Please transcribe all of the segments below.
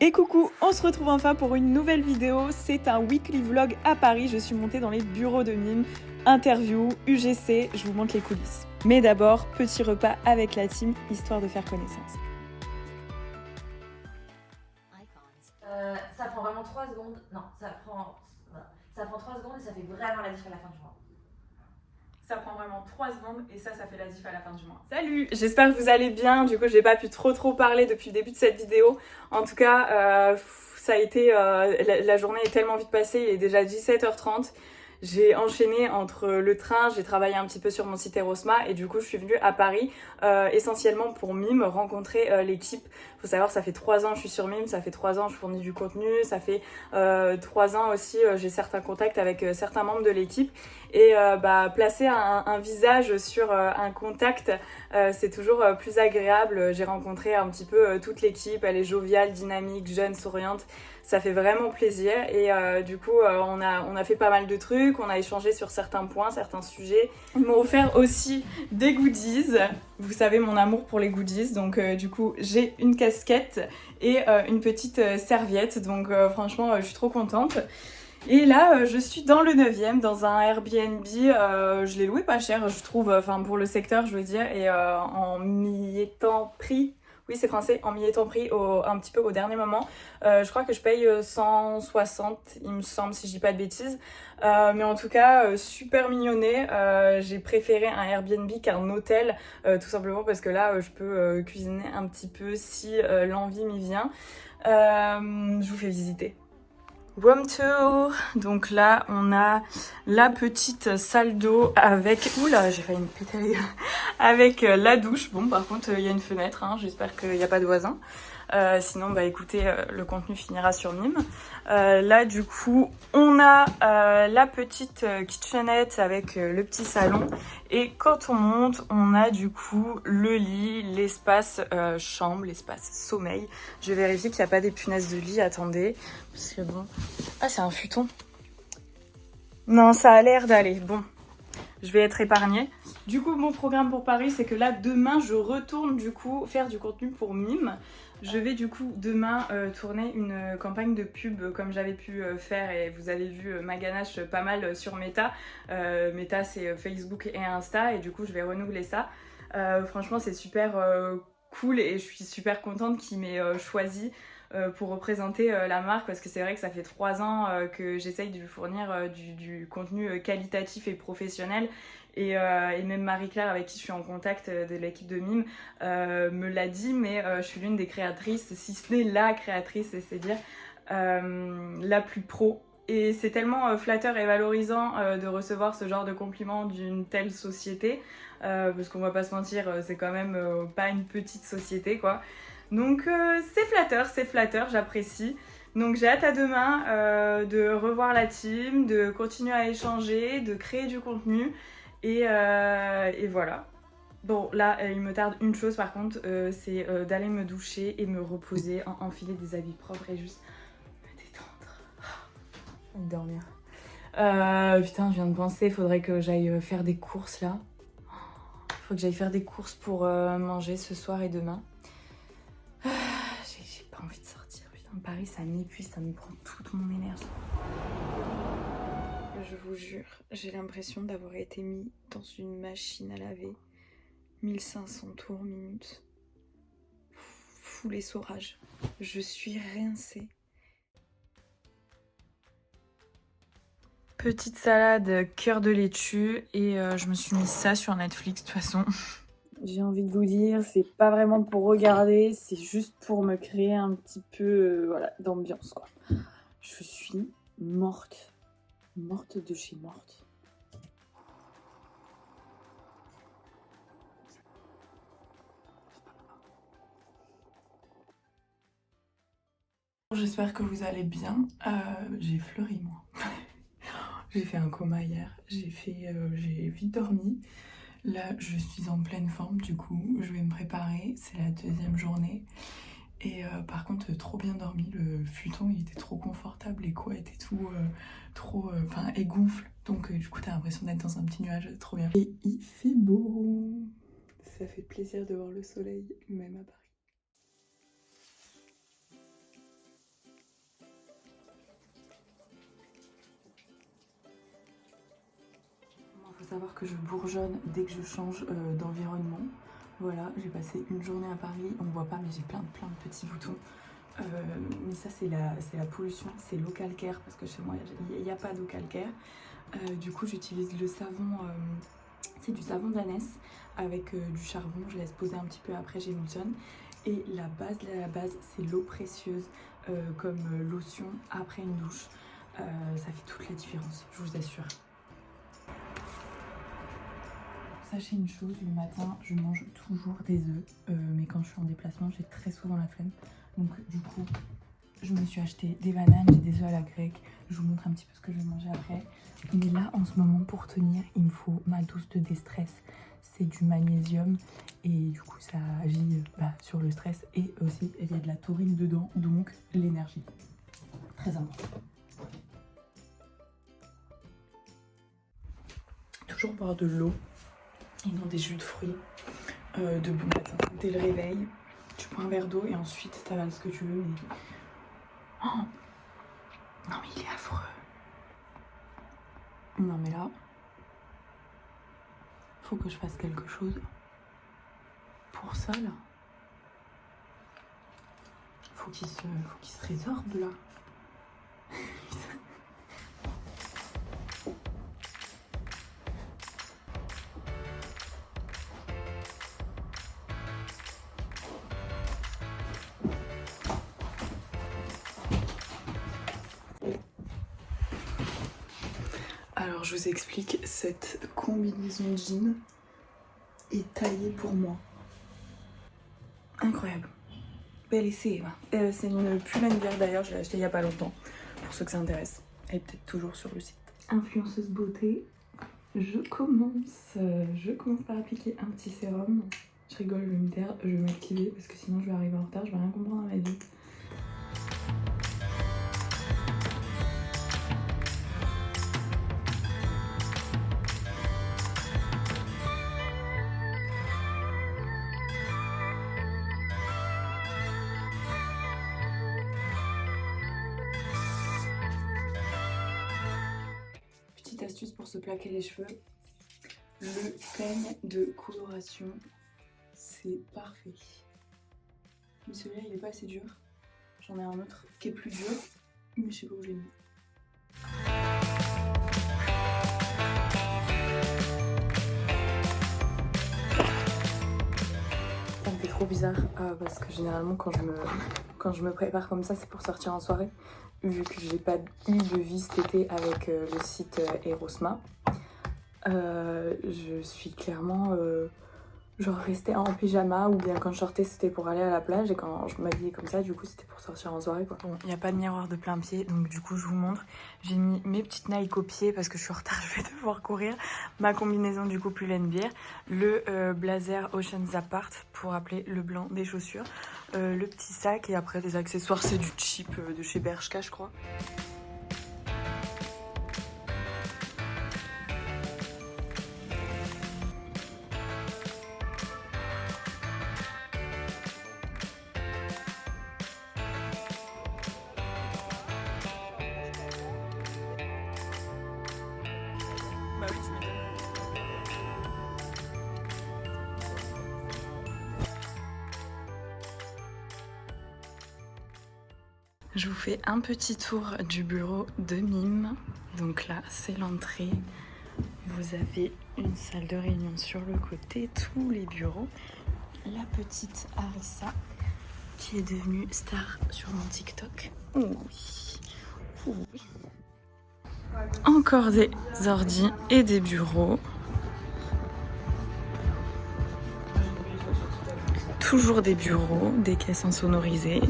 Et coucou, on se retrouve enfin pour une nouvelle vidéo. C'est un weekly vlog à Paris. Je suis montée dans les bureaux de Mime, interview, UGC, je vous montre les coulisses. Mais d'abord, petit repas avec la team, histoire de faire connaissance. Ça prend vraiment 3 secondes. Non, ça prend 3 secondes et ça fait vraiment la diff à la fin du mois. Ça prend vraiment 3 secondes et ça fait la diff à la fin du mois. Salut, j'espère que vous allez bien. Du coup, j'ai pas pu trop parler depuis le début de cette vidéo. En tout cas, ça a été... la journée est tellement vite passée, il est déjà 17h30. J'ai enchaîné entre le train, j'ai travaillé un petit peu sur mon site Erosma et du coup je suis venue à Paris essentiellement pour Mime, rencontrer l'équipe. Faut savoir, ça fait 3 ans que je suis sur Mime, ça fait 3 ans que je fournis du contenu, ça fait 3 ans aussi j'ai certains contacts avec certains membres de l'équipe et placer un visage sur un contact c'est toujours plus agréable. J'ai rencontré un petit peu toute l'équipe, elle est joviale, dynamique, jeune, souriante. Ça fait vraiment plaisir et du coup on a fait pas mal de trucs, on a échangé sur certains points, certains sujets. Ils m'ont offert aussi des goodies, vous savez mon amour pour les goodies, donc du coup j'ai une casquette et une petite serviette, donc franchement je suis trop contente. Et là, je suis dans le 9e, dans un Airbnb, je l'ai loué pas cher, je trouve, enfin pour le secteur, je veux dire, et en m'y étant pris, oui c'est français, en m'y étant pris un petit peu au dernier moment. Je crois que je paye 160, il me semble, si je dis pas de bêtises. Mais en tout cas, super mignonné. J'ai préféré un Airbnb qu'un hôtel, tout simplement parce que là, je peux cuisiner un petit peu si l'envie m'y vient. Je vous fais visiter. Room tour. Donc là, on a la petite salle d'eau avec... Oula, j'ai failli me péter les... avec la douche. Bon, par contre, il y a une fenêtre. Hein. J'espère qu'il n'y a pas de voisins. Sinon, bah écoutez, le contenu finira sur Mime. Là, du coup, on a la petite kitchenette avec le petit salon. Et quand on monte, on a du coup le lit, l'espace chambre, l'espace sommeil. Je vais vérifier qu'il n'y a pas des punaises de lit. Attendez. Parce que bon... Ah, c'est un futon. Non, ça a l'air d'aller. Bon, je vais être épargnée. Du coup, mon programme pour Paris, c'est que là, demain, je retourne du coup faire du contenu pour Mime. Je vais du coup demain tourner une campagne de pub comme j'avais pu faire et vous avez vu ma ganache pas mal sur Meta. Meta, c'est Facebook et Insta et du coup, je vais renouveler ça. Franchement, c'est super cool et je suis super contente qu'il m'ait choisi pour représenter la marque parce que c'est vrai que ça fait 3 ans que j'essaye de lui fournir du contenu qualitatif et professionnel et même Marie-Claire avec qui je suis en contact de l'équipe de Mime me l'a dit, mais je suis l'une des créatrices, si ce n'est la créatrice, c'est dire la plus pro. Et c'est tellement flatteur et valorisant de recevoir ce genre de compliments d'une telle société, parce qu'on va pas se mentir, c'est quand même pas une petite société quoi. Donc c'est flatteur, j'apprécie. Donc j'ai hâte à demain de revoir la team, de continuer à échanger, de créer du contenu et voilà. Bon là il me tarde une chose par contre, c'est d'aller me doucher et me reposer, enfiler des habits propres et juste me détendre. Et dormir. Putain je viens de penser, il faudrait que j'aille faire des courses là. Faut que j'aille faire des courses pour manger ce soir et demain. J'ai pas envie de sortir, putain, Paris ça m'épuise, ça me prend toute mon énergie. Je vous jure, j'ai l'impression d'avoir été mis dans une machine à laver. 1500 tours minutes. Fou l'essorage. Je suis rincée. Petite salade cœur de laitue et je me suis mis ça sur Netflix de toute façon. J'ai envie de vous dire, c'est pas vraiment pour regarder, c'est juste pour me créer un petit peu voilà, d'ambiance quoi. Je suis morte de chez morte. J'espère que vous allez bien. J'ai fleuri moi. J'ai fait un coma hier, j'ai vite dormi. Là, je suis en pleine forme, du coup, je vais me préparer. C'est la 2e journée. Et par contre, trop bien dormi. Le futon, il était trop confortable. Les couettes et tout, enfin, et gonfle. Donc, du coup, t'as l'impression d'être dans un petit nuage. Trop bien. Et il fait beau. Ça fait plaisir de voir le soleil, même à Paris. savoir que je bourgeonne dès que je change d'environnement. Voilà, j'ai passé une journée à Paris, on voit pas mais j'ai plein de petits boutons. Mais ça c'est la pollution, c'est l'eau calcaire parce que chez moi il n'y a pas d'eau calcaire. Du coup j'utilise le savon, c'est du savon d'ânesse avec du charbon, je laisse poser un petit peu après, j'émulsionne. Et la base c'est l'eau précieuse comme lotion après une douche. Ça fait toute la différence, je vous assure. Sachez une chose, le matin je mange toujours des œufs, mais quand je suis en déplacement j'ai très souvent la flemme. Donc du coup je me suis acheté des bananes, j'ai des œufs à la grecque, je vous montre un petit peu ce que je vais manger après. Mais là en ce moment pour tenir il me faut ma dose de déstress, c'est du magnésium et du coup ça agit sur le stress et aussi il y a de la taurine dedans, donc l'énergie. Très important. Toujours boire de l'eau et non des jus de fruits de bon matin. Dès le réveil, tu prends un verre d'eau et ensuite tu avales ce que tu veux. Mais... Oh non mais il est affreux. Non mais là, faut que je fasse quelque chose pour ça là. Faut qu'il se résorbe là. Alors je vous explique, cette combinaison de jeans est taillée pour moi. Incroyable. Bellissima. C'est une Pull&Bear d'ailleurs, je l'ai achetée il n'y a pas longtemps, pour ceux que ça intéresse. Elle est peut-être toujours sur le site. Influenceuse beauté, je commence par appliquer un petit sérum. Je rigole, je vais me taire, je vais m'activer parce que sinon je vais arriver en retard, je vais rien comprendre à ma vie. Astuce pour se plaquer les cheveux, le peigne de coloration, c'est parfait. Mais celui-là il est pas assez dur, j'en ai un autre qui est plus dur, mais je sais pas où je l'ai mis. Ça me fait trop bizarre parce que généralement quand je me prépare comme ça c'est pour sortir en soirée. Vu que j'ai pas eu de vie cet été avec le site Erosma, je suis clairement genre restée en pyjama, ou bien quand je sortais c'était pour aller à la plage et quand je m'habillais comme ça du coup c'était pour sortir en soirée quoi. Bon, il n'y a pas de miroir de plein pied donc du coup je vous montre. J'ai mis mes petites Nike au pied parce que je suis en retard, je vais devoir courir. Ma combinaison du coup Pull&Bear, le blazer Ocean's Apart pour appeler le blanc des chaussures, le petit sac et après les accessoires c'est du cheap de chez Bershka je crois. Bah oui, tu m'étonnes. Je vous fais un petit tour du bureau de Mime. Donc là, c'est l'entrée. Vous avez une salle de réunion sur le côté, tous les bureaux. La petite Arissa, qui est devenue star sur mon TikTok. Oh oui. Oh oui. Encore des ordis et des bureaux. Toujours des bureaux, des caisses insonorisées,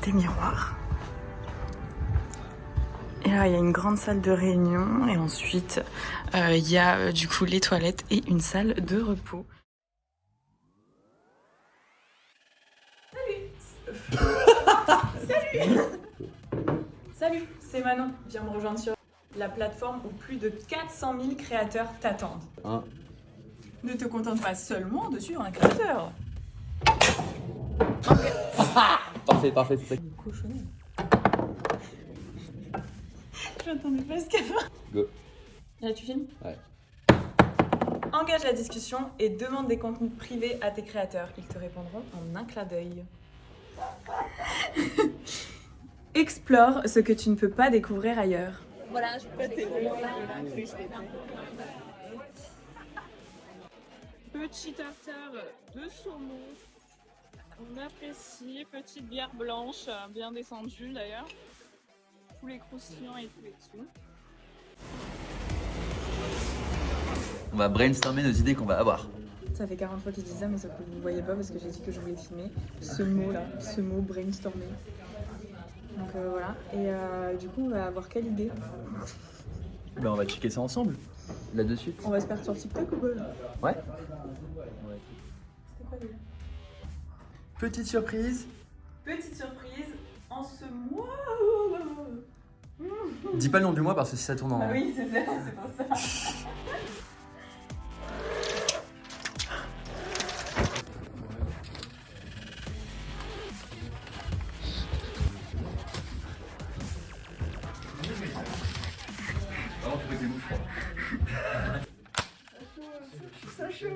des miroirs. Et là, il y a une grande salle de réunion et ensuite, il y a du coup les toilettes et une salle de repos. Salut. Salut. Salut, c'est Manon. Viens me rejoindre sur la plateforme où plus de 400 000 créateurs t'attendent. Hein? Ne te contente pas seulement de suivre un créateur. Okay. Parfait, c'est ça. J'attendais pas ce qu'elle va. Go. Là, tu filmes? Ouais. Engage la discussion et demande des contenus privés à tes créateurs. Ils te répondront en un clin d'œil. Explore ce que tu ne peux pas découvrir ailleurs. Voilà, je peux t'aider. Petit tartare de saumon. On apprécie. Petite bière blanche, bien descendue d'ailleurs. Tous les croustillants et tous les dessous. On va brainstormer nos idées qu'on va avoir. Ça fait 40 fois qu'ils disent ça, mais sauf que vous ne voyez pas parce que j'ai dit que je voulais filmer ce mot-là, ce mot brainstormer. Donc voilà. Et du coup, on va avoir quelle idée? Ben on va checker ça ensemble, là de suite. On va se faire sur TikTok ou quoi? Ouais. C'était quoi déjà? Petite surprise. Petite surprise en ce mois. Dis pas le nom du mois parce que si ça tourne en... Ah oui, c'est ça, c'est pour ça. Ça chaud.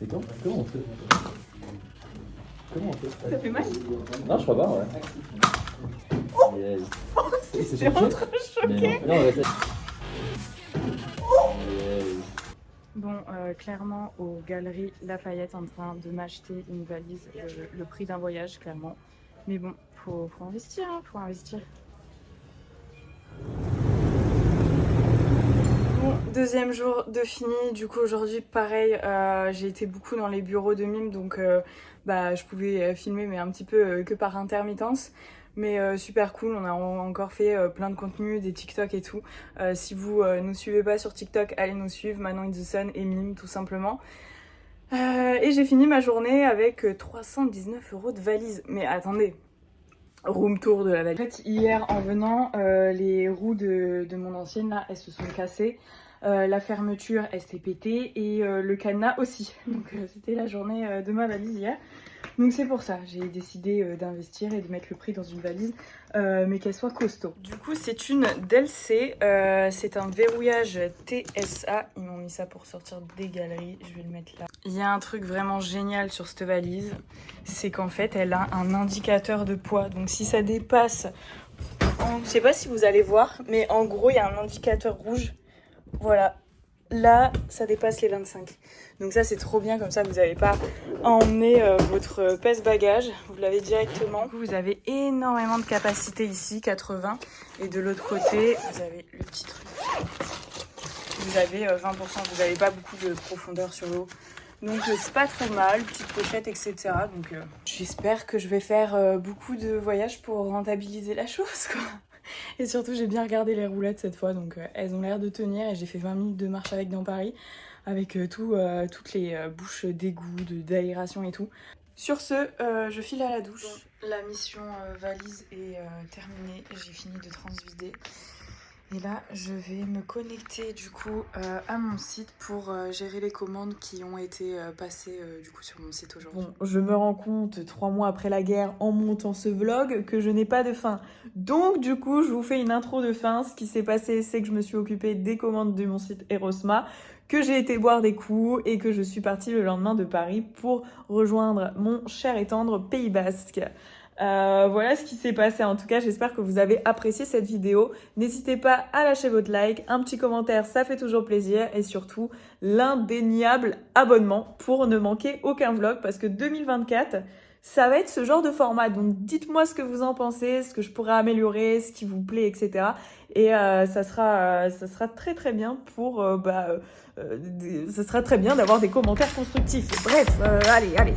Et comment on fait? Comment on fait? Ça fait mal? Non, je crois pas, ouais. Oh Yes. C'est entre choqué. Non, on va faire... Yes. Bon, clairement, aux Galeries Lafayette en train de m'acheter une valise, le prix d'un voyage, clairement. Mais bon, faut investir, hein, faut investir. Bon, deuxième jour de fini. Du coup, aujourd'hui, pareil, j'ai été beaucoup dans les bureaux de mime, donc je pouvais filmer, mais un petit peu que par intermittence. Mais super cool, on a encore fait plein de contenus, des TikTok et tout. Si vous nous suivez pas sur TikTok, allez nous suivre, Manon in the Sun et Mime tout simplement. Et j'ai fini ma journée avec 319 € de valise. Mais attendez, room tour de la valise. En fait, hier en venant, les roues de mon ancienne là, elles se sont cassées. La fermeture, elle s'est pétée et le cadenas aussi. Donc c'était la journée de ma valise hier. Donc c'est pour ça, j'ai décidé d'investir et de mettre le prix dans une valise, mais qu'elle soit costaud. Du coup, c'est une DLC, c'est un verrouillage TSA. Ils m'ont mis ça pour sortir des galeries, je vais le mettre là. Il y a un truc vraiment génial sur cette valise, c'est qu'en fait, elle a un indicateur de poids. Donc si ça dépasse, je sais pas si vous allez voir, mais en gros, il y a un indicateur rouge. Voilà. Là, ça dépasse les 25. Donc ça, c'est trop bien, comme ça, vous n'avez pas à emmener votre pèse-bagages. Vous l'avez directement. Du coup, vous avez énormément de capacité ici, 80. Et de l'autre côté, vous avez le petit truc. Vous avez 20%. Vous n'avez pas beaucoup de profondeur sur l'eau. Donc c'est pas trop mal, petite pochette, etc. Donc j'espère que je vais faire beaucoup de voyages pour rentabiliser la chose, quoi. Et surtout, j'ai bien regardé les roulettes cette fois, donc elles ont l'air de tenir. Et j'ai fait 20 minutes de marche avec dans Paris, avec toutes les bouches d'égout, d'aération et tout. Sur ce, je file à la douche. Bon, la mission valise est terminée, j'ai fini de transvider. Et là, je vais me connecter du coup à mon site pour gérer les commandes qui ont été passées du coup sur mon site aujourd'hui. Bon, je me rends compte 3 mois après la guerre en montant ce vlog que je n'ai pas de fin. Donc du coup, je vous fais une intro de fin. Ce qui s'est passé, c'est que je me suis occupée des commandes de mon site Erosma, que j'ai été boire des coups et que je suis partie le lendemain de Paris pour rejoindre mon cher et tendre Pays Basque. Voilà ce qui s'est passé. En tout cas, j'espère que vous avez apprécié cette vidéo. N'hésitez pas à lâcher votre like, un petit commentaire, ça fait toujours plaisir. Et surtout, l'indéniable abonnement pour ne manquer aucun vlog. Parce que 2024, ça va être ce genre de format. Donc dites-moi ce que vous en pensez, ce que je pourrais améliorer, ce qui vous plaît, etc. Et ça sera très très bien pour... ça sera très bien d'avoir des commentaires constructifs. Bref, allez.